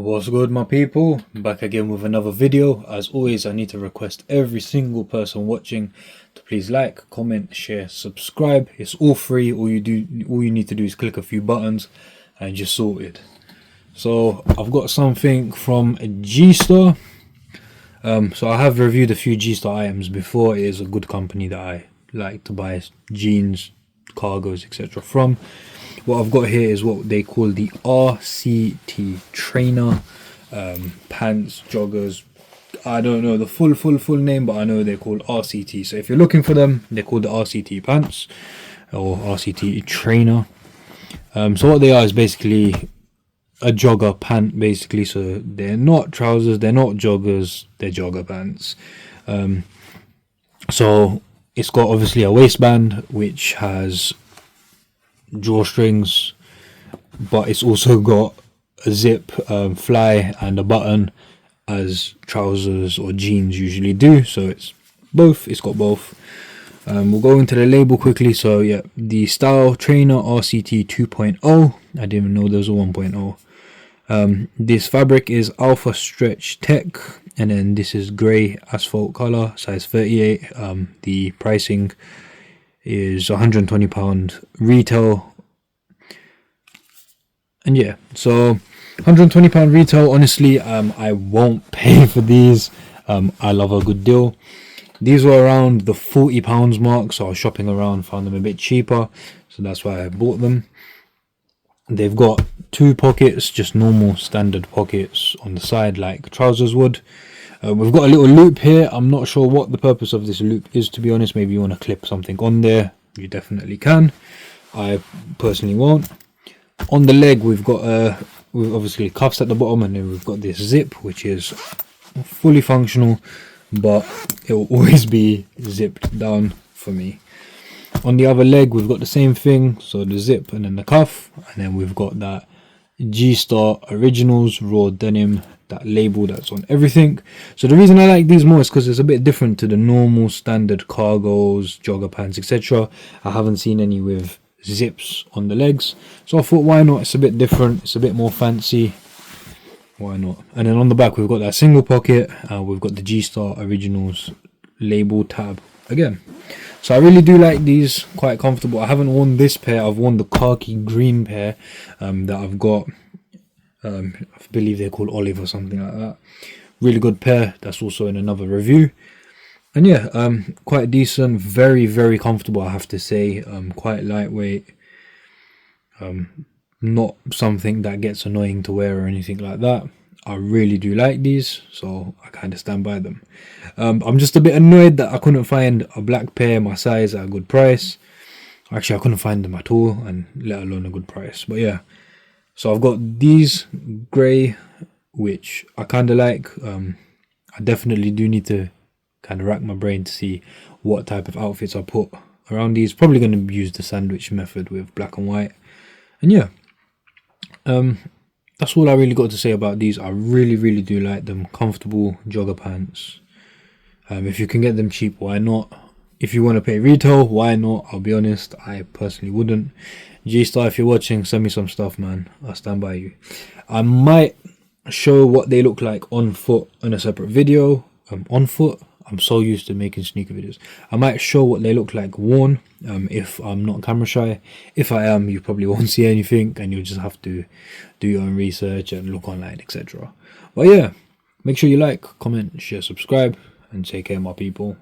What's good, my people? Back again with another video. As always, I need to request every single person watching to please like, comment, share, subscribe. It's all free. All you need to do is click a few buttons and just sorted. So I've got something from G-Star. So I have reviewed a few G-Star items before. It is a good company that I like to buy jeans, cargos, etc. from. What I've got here is what they call the RCT trainer pants, joggers. I don't know the full name, but I know they're called RCT. So if you're looking for them, they're called the RCT pants or RCT trainer. So what they are is basically a jogger pant, basically. So they're not trousers, they're not joggers, they're jogger pants. So it's got obviously a waistband which has drawstrings, but it's also got a zip, fly and a button as trousers or jeans usually do. So it's got both. We'll go into the label quickly. So yeah, the style trainer RCT 2.0. I didn't even know there was a 1.0. This fabric is alpha stretch tech, and then this is grey asphalt color, size 38. The pricing is £120 retail, and yeah, so £120 retail. Honestly, I won't pay for these. I love a good deal. These were around the £40 mark, so I was shopping around, found them a bit cheaper, so that's why I bought them. They've got two pockets, just normal standard pockets on the side like trousers would. We've got a little loop here. I'm not sure what the purpose of this loop is, to be honest. Maybe you want to clip something on there, you definitely can. I personally won't. On the leg we've got we've obviously cuffs at the bottom, and then we've got this zip which is fully functional, but it will always be zipped down for me. On the other leg we've got the same thing, so the zip and then the cuff, and then we've got that G-Star Originals raw denim, that label that's on everything. So the reason I like these more is because it's a bit different to the normal standard cargos, jogger pants, etc. I haven't seen any with zips on the legs, so I thought, why not? It's a bit different, it's a bit more fancy, why not? And then on the back we've got that single pocket. We've got the G-Star Originals label tab again. So I really do like these, quite comfortable. I haven't worn this pair, I've worn the khaki green pair that I've got. I believe they're called Olive or something like that. Really good pair, that's also in another review. And yeah, quite decent, very comfortable, I have to say. Quite lightweight, not something that gets annoying to wear or anything like that. I really do like these, so I kind of stand by them. I'm just a bit annoyed that I couldn't find a black pair my size at a good price. Actually, I couldn't find them at all, and let alone a good price. But yeah, so I've got these grey, which I kind of like. I definitely do need to kind of rack my brain to see what type of outfits I put around these. Probably going to use the sandwich method with black and white. And yeah, that's all I really got to say about these. I really do like them. Comfortable jogger pants. If you can get them cheap, why not? If you want to pay retail, why not? I'll be honest, I personally wouldn't. G-Star, if you're watching, send me some stuff, man. I'll stand by you. I might show what they look like on foot in a separate video. On foot, I'm so used to making sneaker videos. I might show what they look like worn, if I'm not camera shy. If I am, you probably won't see anything, and you'll just have to do your own research and look online, etc. But yeah, make sure you like, comment, share, subscribe, and take care, my people.